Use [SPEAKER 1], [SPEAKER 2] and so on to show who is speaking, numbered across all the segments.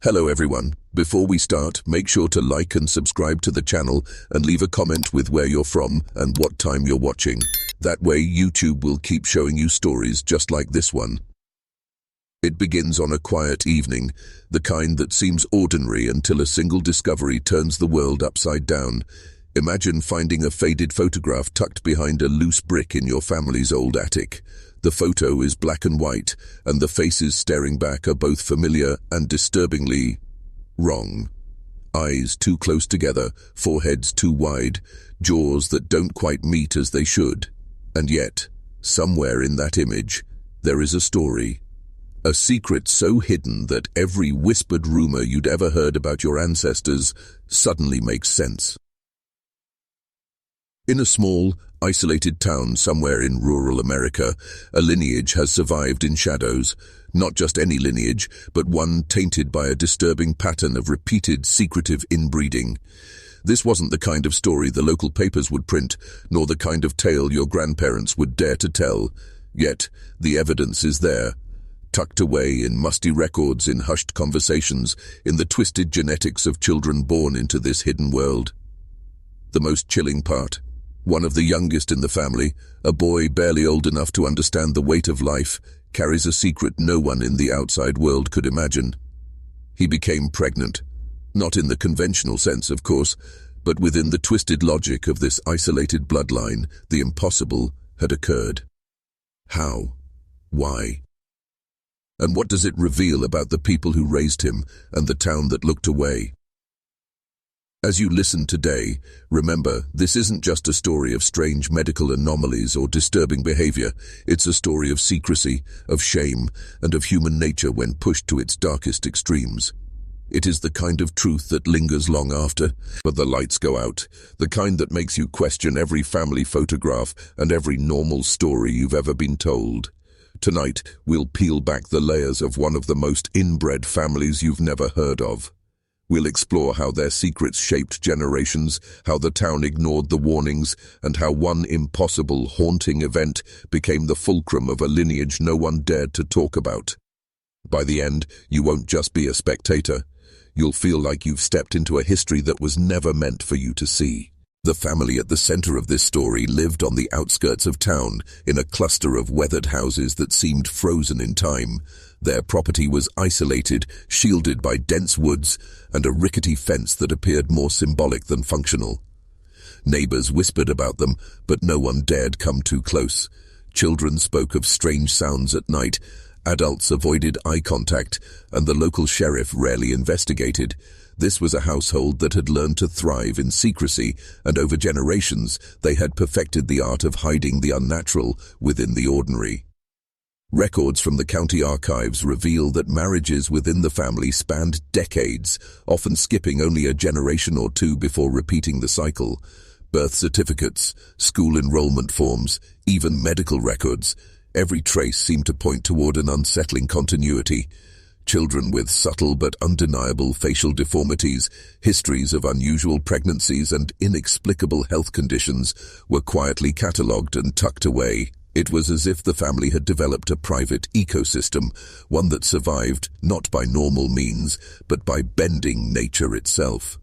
[SPEAKER 1] Hello everyone. Before we start, make sure to like and subscribe to the channel and leave a comment with where you're from and what time you're watching. That way YouTube will keep showing you stories just like this one. It begins on a quiet evening, the kind that seems ordinary until a single discovery turns the world upside down. Imagine finding a faded photograph tucked behind a loose brick in your family's old attic. The photo is black and white, and the faces staring back are both familiar and disturbingly wrong. Eyes too close together, foreheads too wide, jaws that don't quite meet as they should. And yet, somewhere in that image, there is a story. A secret so hidden that every whispered rumor you'd ever heard about your ancestors suddenly makes sense. In a small, isolated town somewhere in rural America, a lineage has survived in shadows. Not just any lineage, but one tainted by a disturbing pattern of repeated, secretive inbreeding. This wasn't the kind of story the local papers would print, nor the kind of tale your grandparents would dare to tell. Yet, the evidence is there. Tucked away in musty records, in hushed conversations, in the twisted genetics of children born into this hidden world. The most chilling part. One of the youngest in the family, a boy barely old enough to understand the weight of life, carries a secret no one in the outside world could imagine. He became pregnant. Not in the conventional sense, of course, but within the twisted logic of this isolated bloodline, the impossible had occurred. How? Why? And what does it reveal about the people who raised him and the town that looked away? As you listen today, remember, this isn't just a story of strange medical anomalies or disturbing behavior. It's a story of secrecy, of shame, and of human nature when pushed to its darkest extremes. It is the kind of truth that lingers long after, but the lights go out, the kind that makes you question every family photograph and every normal story you've ever been told. Tonight, we'll peel back the layers of one of the most inbred families you've never heard of. We'll explore how their secrets shaped generations, how the town ignored the warnings, and how one impossible, haunting event became the fulcrum of a lineage no one dared to talk about. By the end, you won't just be a spectator. You'll feel like you've stepped into a history that was never meant for you to see. The family at the center of this story lived on the outskirts of town, in a cluster of weathered houses that seemed frozen in time. Their property was isolated, shielded by dense woods, and a rickety fence that appeared more symbolic than functional. Neighbors whispered about them, but no one dared come too close. Children spoke of strange sounds at night, adults avoided eye contact, and the local sheriff rarely investigated. This was a household that had learned to thrive in secrecy, and over generations they had perfected the art of hiding the unnatural within the ordinary. Records from the county archives reveal that marriages within the family spanned decades, often skipping only a generation or two before repeating the cycle. Birth certificates, school enrollment forms, even medical records, every trace seemed to point toward an unsettling continuity. Children with subtle but undeniable facial deformities, histories of unusual pregnancies and inexplicable health conditions were quietly catalogued and tucked away. It was as if the family had developed a private ecosystem, one that survived not by normal means, but by bending nature itself.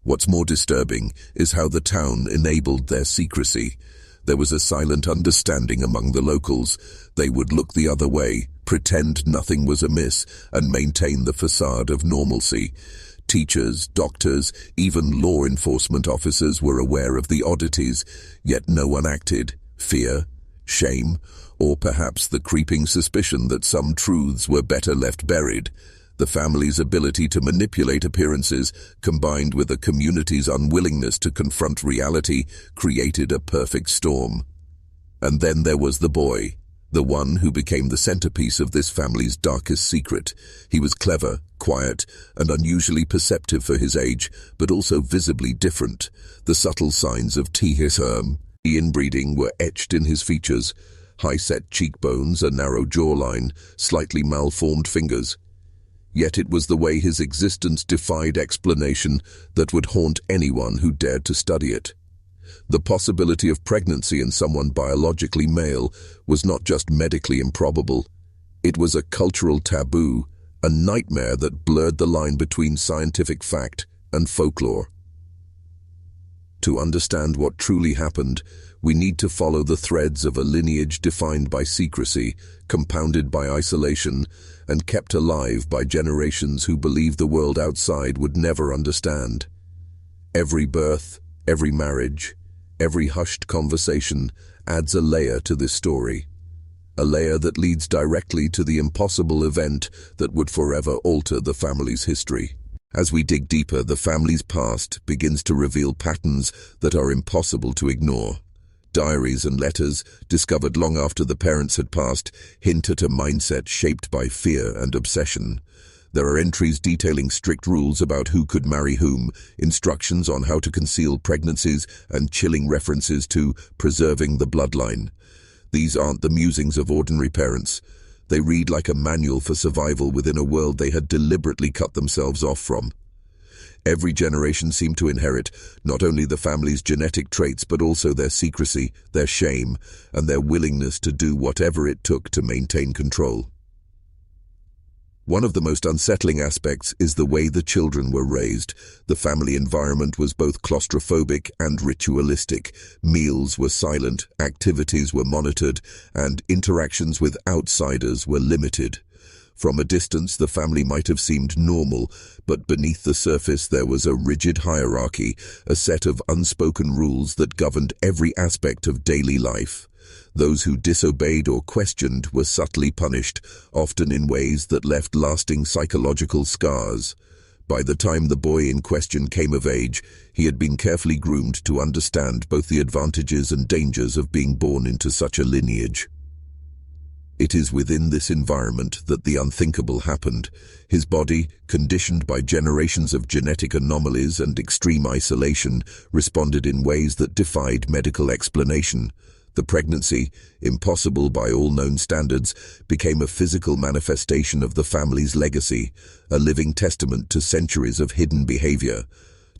[SPEAKER 1] What's more disturbing is how the town enabled their secrecy. There was a silent understanding among the locals. They would look the other way, pretend nothing was amiss, and maintain the facade of normalcy. Teachers, doctors, even law enforcement officers were aware of the oddities, yet no one acted. Fear, shame, or perhaps the creeping suspicion that some truths were better left buried. The family's ability to manipulate appearances, combined with the community's unwillingness to confront reality, created a perfect storm. And then there was the boy, the one who became the centerpiece of this family's darkest secret. He was clever, quiet, and unusually perceptive for his age, but also visibly different. The subtle signs of inbreeding were etched in his features: high-set cheekbones, a narrow jawline, slightly malformed fingers. Yet it was the way his existence defied explanation that would haunt anyone who dared to study it. The possibility of pregnancy in someone biologically male was not just medically improbable. It was a cultural taboo, a nightmare that blurred the line between scientific fact and folklore. To understand what truly happened, we need to follow the threads of a lineage defined by secrecy, compounded by isolation, and kept alive by generations who believed the world outside would never understand. Every birth, every marriage, every hushed conversation adds a layer to this story. A layer that leads directly to the impossible event that would forever alter the family's history. As we dig deeper, the family's past begins to reveal patterns that are impossible to ignore. Diaries and letters, discovered long after the parents had passed, hint at a mindset shaped by fear and obsession. There are entries detailing strict rules about who could marry whom, instructions on how to conceal pregnancies, and chilling references to preserving the bloodline. These aren't the musings of ordinary parents. They read like a manual for survival within a world they had deliberately cut themselves off from. Every generation seemed to inherit not only the family's genetic traits but also their secrecy, their shame, and their willingness to do whatever it took to maintain control. One of the most unsettling aspects is the way the children were raised. The family environment was both claustrophobic and ritualistic. Meals were silent, activities were monitored, and interactions with outsiders were limited. From a distance, the family might have seemed normal, but beneath the surface there was a rigid hierarchy, a set of unspoken rules that governed every aspect of daily life. Those who disobeyed or questioned were subtly punished, often in ways that left lasting psychological scars. By the time the boy in question came of age, he had been carefully groomed to understand both the advantages and dangers of being born into such a lineage. It is within this environment that the unthinkable happened. His body, conditioned by generations of genetic anomalies and extreme isolation, responded in ways that defied medical explanation. The pregnancy, impossible by all known standards, became a physical manifestation of the family's legacy, a living testament to centuries of hidden behavior.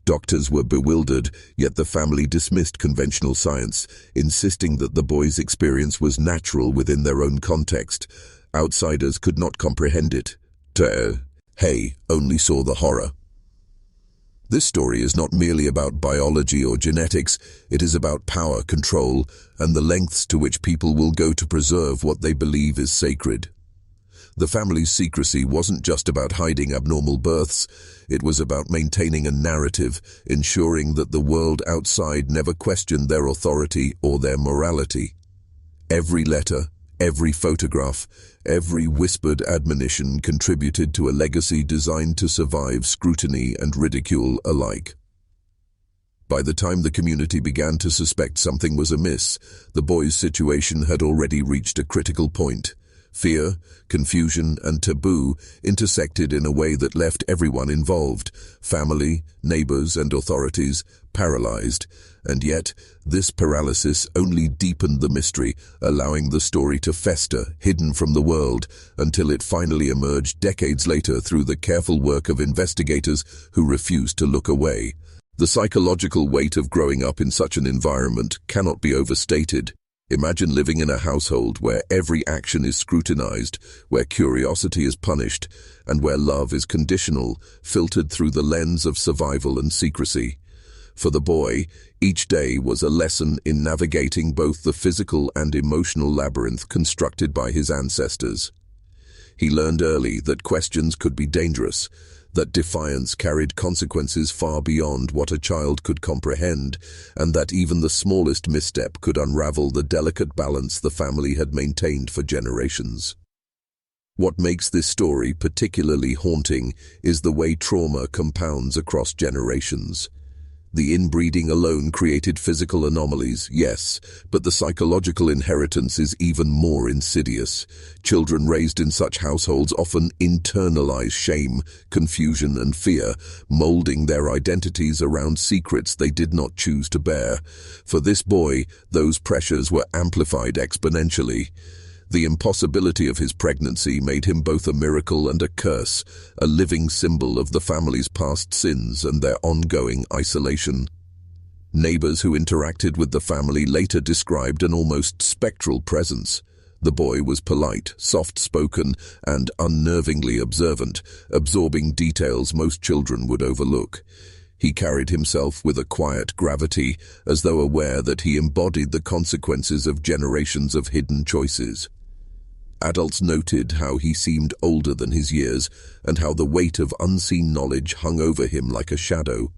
[SPEAKER 1] Doctors were bewildered, yet the family dismissed conventional science, insisting that the boy's experience was natural within their own context. Outsiders could not comprehend it. Hey, only saw the horror. This story is not merely about biology or genetics, it is about power, control, and the lengths to which people will go to preserve what they believe is sacred. The family's secrecy wasn't just about hiding abnormal births, it was about maintaining a narrative, ensuring that the world outside never questioned their authority or their morality. Every letter, every photograph, every whispered admonition contributed to a legacy designed to survive scrutiny and ridicule alike. By the time the community began to suspect something was amiss, the boy's situation had already reached a critical point. Fear, confusion, and taboo intersected in a way that left everyone involved, family, neighbors, and authorities, paralyzed. And yet, this paralysis only deepened the mystery, allowing the story to fester, hidden from the world, until it finally emerged decades later through the careful work of investigators who refused to look away. The psychological weight of growing up in such an environment cannot be overstated. Imagine living in a household where every action is scrutinized, where curiosity is punished, and where love is conditional, filtered through the lens of survival and secrecy. For the boy, each day was a lesson in navigating both the physical and emotional labyrinth constructed by his ancestors. He learned early that questions could be dangerous, that defiance carried consequences far beyond what a child could comprehend, and that even the smallest misstep could unravel the delicate balance the family had maintained for generations. What makes this story particularly haunting is the way trauma compounds across generations. The inbreeding alone created physical anomalies, yes, but the psychological inheritance is even more insidious. Children raised in such households often internalize shame, confusion, and fear, molding their identities around secrets they did not choose to bear. For this boy, those pressures were amplified exponentially. The impossibility of his pregnancy made him both a miracle and a curse, a living symbol of the family's past sins and their ongoing isolation. Neighbors who interacted with the family later described an almost spectral presence, The boy was polite, soft-spoken, and unnervingly observant, absorbing details most children would overlook. He carried himself with a quiet gravity, as though aware that he embodied the consequences of generations of hidden choices. Adults noted how he seemed older than his years, and how the weight of unseen knowledge hung over him like a shadow.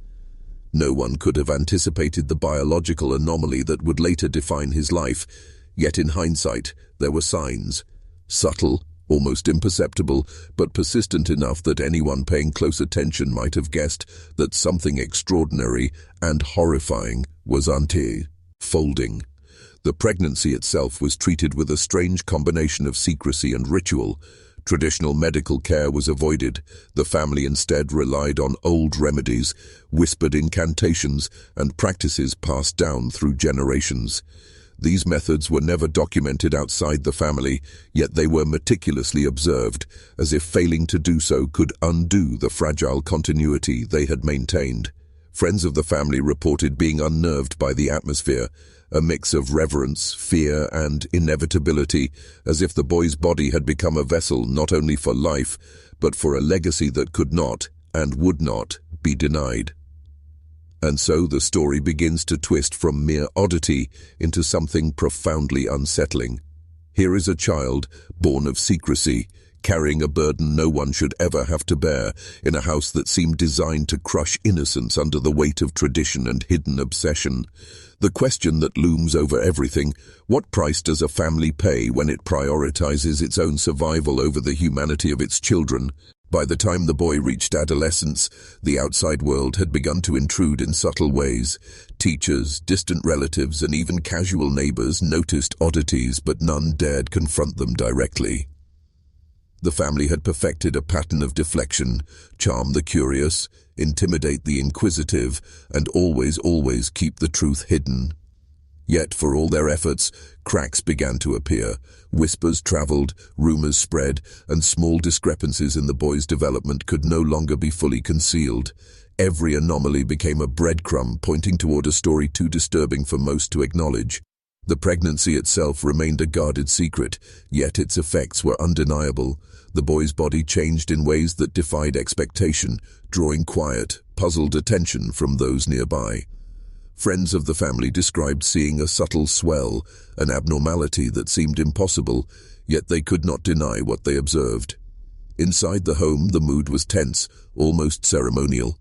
[SPEAKER 1] No one could have anticipated the biological anomaly that would later define his life, yet in hindsight, there were signs. Subtle, almost imperceptible, but persistent enough that anyone paying close attention might have guessed that something extraordinary and horrifying was unfolding. The pregnancy itself was treated with a strange combination of secrecy and ritual. Traditional medical care was avoided. The family instead relied on old remedies, whispered incantations, and practices passed down through generations. These methods were never documented outside the family, yet they were meticulously observed, as if failing to do so could undo the fragile continuity they had maintained. Friends of the family reported being unnerved by the atmosphere, a mix of reverence, fear, and inevitability, as if the boy's body had become a vessel not only for life, but for a legacy that could not, and would not, be denied. And so the story begins to twist from mere oddity into something profoundly unsettling. Here is a child, born of secrecy, carrying a burden no one should ever have to bear, in a house that seemed designed to crush innocence under the weight of tradition and hidden obsession. The question that looms over everything: what price does a family pay when it prioritizes its own survival over the humanity of its children? By the time the boy reached adolescence, the outside world had begun to intrude in subtle ways. Teachers, distant relatives, and even casual neighbors noticed oddities, but none dared confront them directly. The family had perfected a pattern of deflection: charm the curious, intimidate the inquisitive, and always keep the truth hidden. Yet, for all their efforts, cracks began to appear. Whispers traveled, rumors spread, and small discrepancies in the boy's development could no longer be fully concealed. Every anomaly became a breadcrumb pointing toward a story too disturbing for most to acknowledge. The pregnancy itself remained a guarded secret, yet its effects were undeniable. The boy's body changed in ways that defied expectation, drawing quiet, puzzled attention from those nearby. Friends of the family described seeing a subtle swell, an abnormality that seemed impossible, yet they could not deny what they observed. Inside the home, the mood was tense, almost ceremonial.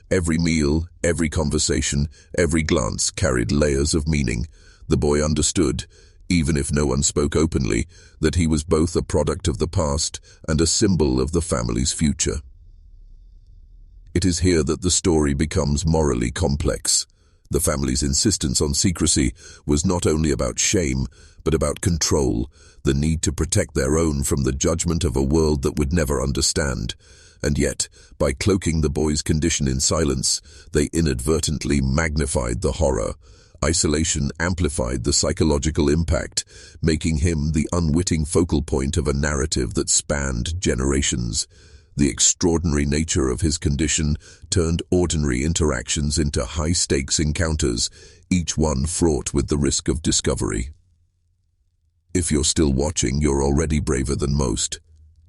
[SPEAKER 1] Every meal, every conversation, every glance carried layers of meaning. The boy understood, even if no one spoke openly, that he was both a product of the past and a symbol of the family's future. It is here that the story becomes morally complex. The family's insistence on secrecy was not only about shame, but about control, the need to protect their own from the judgment of a world that would never understand. And yet, by cloaking the boy's condition in silence, they inadvertently magnified the horror. Isolation amplified the psychological impact, making him the unwitting focal point of a narrative that spanned generations. The extraordinary nature of his condition turned ordinary interactions into high-stakes encounters, each one fraught with the risk of discovery. If you're still watching, you're already braver than most.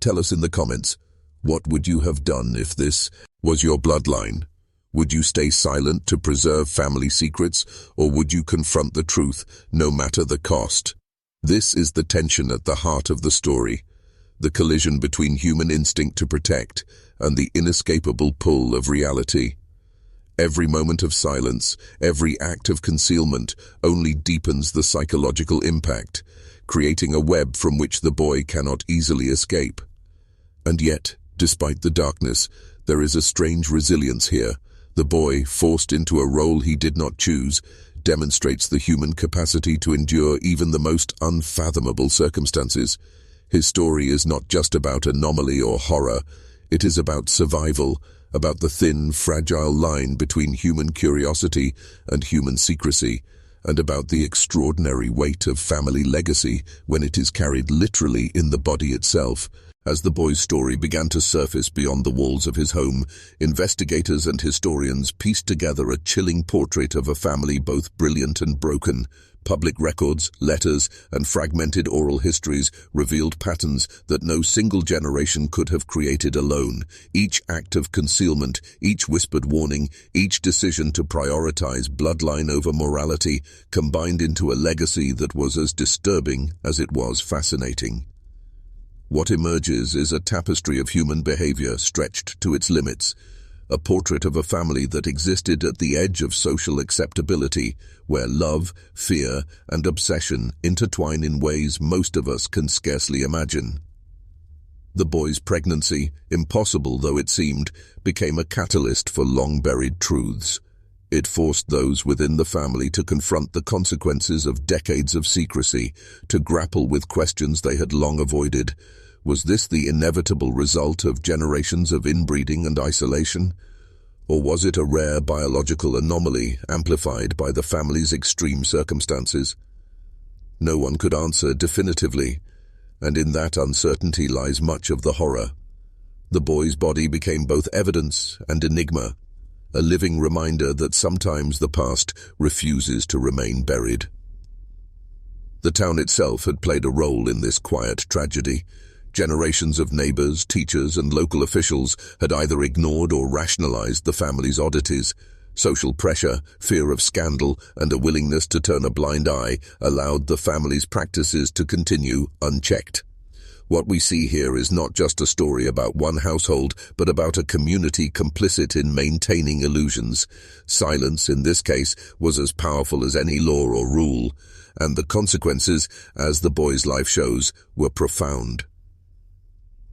[SPEAKER 1] Tell us in the comments, what would you have done if this was your bloodline? Would you stay silent to preserve family secrets, or would you confront the truth, no matter the cost? This is the tension at the heart of the story. The collision between human instinct to protect and the inescapable pull of reality. Every moment of silence, every act of concealment only deepens the psychological impact, creating a web from which the boy cannot easily escape. And yet, despite the darkness, there is a strange resilience here. The boy, forced into a role he did not choose, demonstrates the human capacity to endure even the most unfathomable circumstances. His story is not just about anomaly or horror. It is about survival, about the thin, fragile line between human curiosity and human secrecy, and about the extraordinary weight of family legacy when it is carried literally in the body itself. As the boy's story began to surface beyond the walls of his home, investigators and historians pieced together a chilling portrait of a family both brilliant and broken. Public records, letters, and fragmented oral histories revealed patterns that no single generation could have created alone. Each act of concealment, each whispered warning, each decision to prioritize bloodline over morality combined into a legacy that was as disturbing as it was fascinating. What emerges is a tapestry of human behavior stretched to its limits, a portrait of a family that existed at the edge of social acceptability, where love, fear, and obsession intertwine in ways most of us can scarcely imagine. The boy's pregnancy, impossible though it seemed, became a catalyst for long-buried truths. It forced those within the family to confront the consequences of decades of secrecy, to grapple with questions they had long avoided. Was this the inevitable result of generations of inbreeding and isolation? Or was it a rare biological anomaly amplified by the family's extreme circumstances? No one could answer definitively, and in that uncertainty lies much of the horror. The boy's body became both evidence and enigma, a living reminder that sometimes the past refuses to remain buried. The town itself had played a role in this quiet tragedy. Generations of neighbors, teachers, and local officials had either ignored or rationalized the family's oddities. Social pressure, fear of scandal, and a willingness to turn a blind eye allowed the family's practices to continue unchecked. What we see here is not just a story about one household, but about a community complicit in maintaining illusions. Silence, in this case, was as powerful as any law or rule, and the consequences, as the boy's life shows, were profound.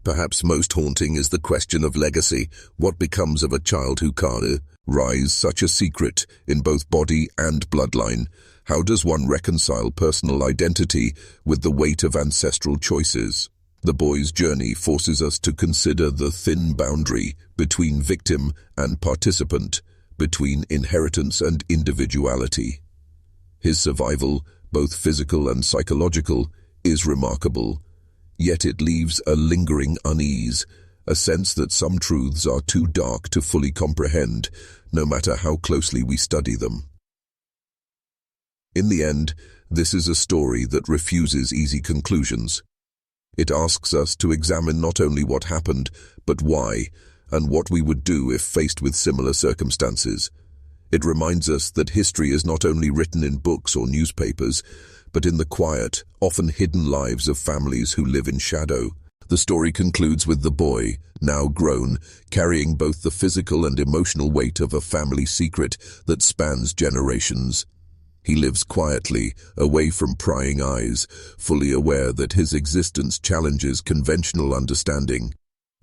[SPEAKER 1] Perhaps most haunting is the question of legacy. What becomes of a child who can't rise such a secret in both body and bloodline? How does one reconcile personal identity with the weight of ancestral choices? The boy's journey forces us to consider the thin boundary between victim and participant, between inheritance and individuality. His survival, both physical and psychological, is remarkable. Yet it leaves a lingering unease, a sense that some truths are too dark to fully comprehend, no matter how closely we study them. In the end, this is a story that refuses easy conclusions. It asks us to examine not only what happened, but why, and what we would do if faced with similar circumstances. It reminds us that history is not only written in books or newspapers, but in the quiet, often hidden lives of families who live in shadow. The story concludes with the boy, now grown, carrying both the physical and emotional weight of a family secret that spans generations. He lives quietly, away from prying eyes, fully aware that his existence challenges conventional understanding.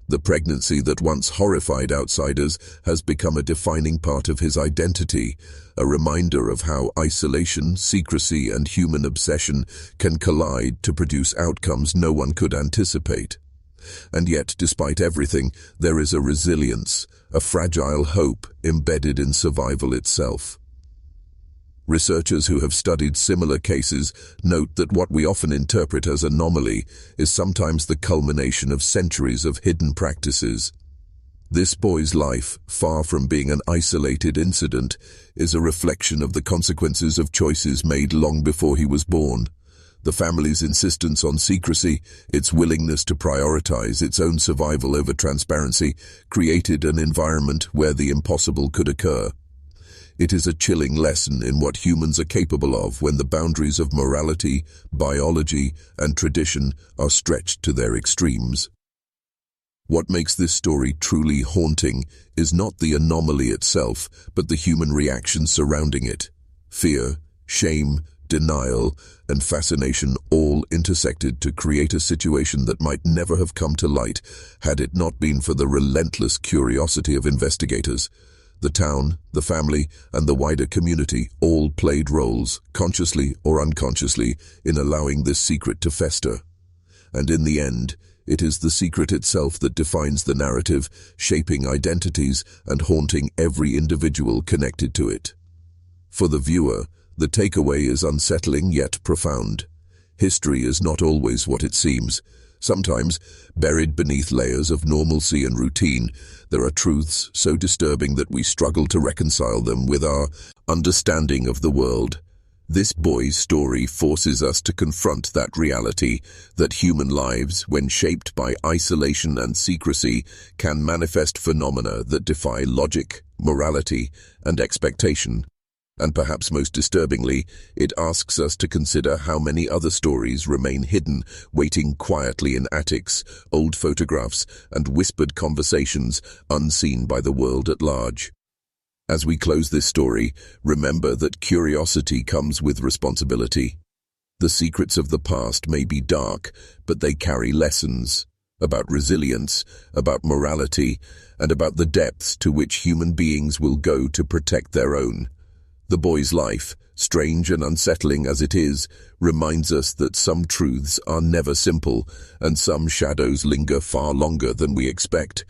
[SPEAKER 1] The pregnancy that once horrified outsiders has become a defining part of his identity, a reminder of how isolation, secrecy, and human obsession can collide to produce outcomes no one could anticipate. And yet, despite everything, there is a resilience, a fragile hope embedded in survival itself. Researchers who have studied similar cases note that what we often interpret as anomaly is sometimes the culmination of centuries of hidden practices. This boy's life, far from being an isolated incident, is a reflection of the consequences of choices made long before he was born. The family's insistence on secrecy, its willingness to prioritize its own survival over transparency, created an environment where the impossible could occur. It is a chilling lesson in what humans are capable of when the boundaries of morality, biology, and tradition are stretched to their extremes. What makes this story truly haunting is not the anomaly itself, but the human reactions surrounding it. Fear, shame, denial, and fascination all intersected to create a situation that might never have come to light had it not been for the relentless curiosity of investigators. The town, the family, and the wider community all played roles, consciously or unconsciously, in allowing this secret to fester. And in the end, it is the secret itself that defines the narrative, shaping identities and haunting every individual connected to it. For the viewer, the takeaway is unsettling yet profound. History is not always what it seems. Sometimes, buried beneath layers of normalcy and routine, there are truths so disturbing that we struggle to reconcile them with our understanding of the world. This boy's story forces us to confront that reality, that human lives, when shaped by isolation and secrecy, can manifest phenomena that defy logic, morality, and expectation. And perhaps most disturbingly, it asks us to consider how many other stories remain hidden, waiting quietly in attics, old photographs, and whispered conversations unseen by the world at large. As we close this story, remember that curiosity comes with responsibility. The secrets of the past may be dark, but they carry lessons about resilience, about morality, and about the depths to which human beings will go to protect their own. The boy's life, strange and unsettling as it is, reminds us that some truths are never simple, and some shadows linger far longer than we expect.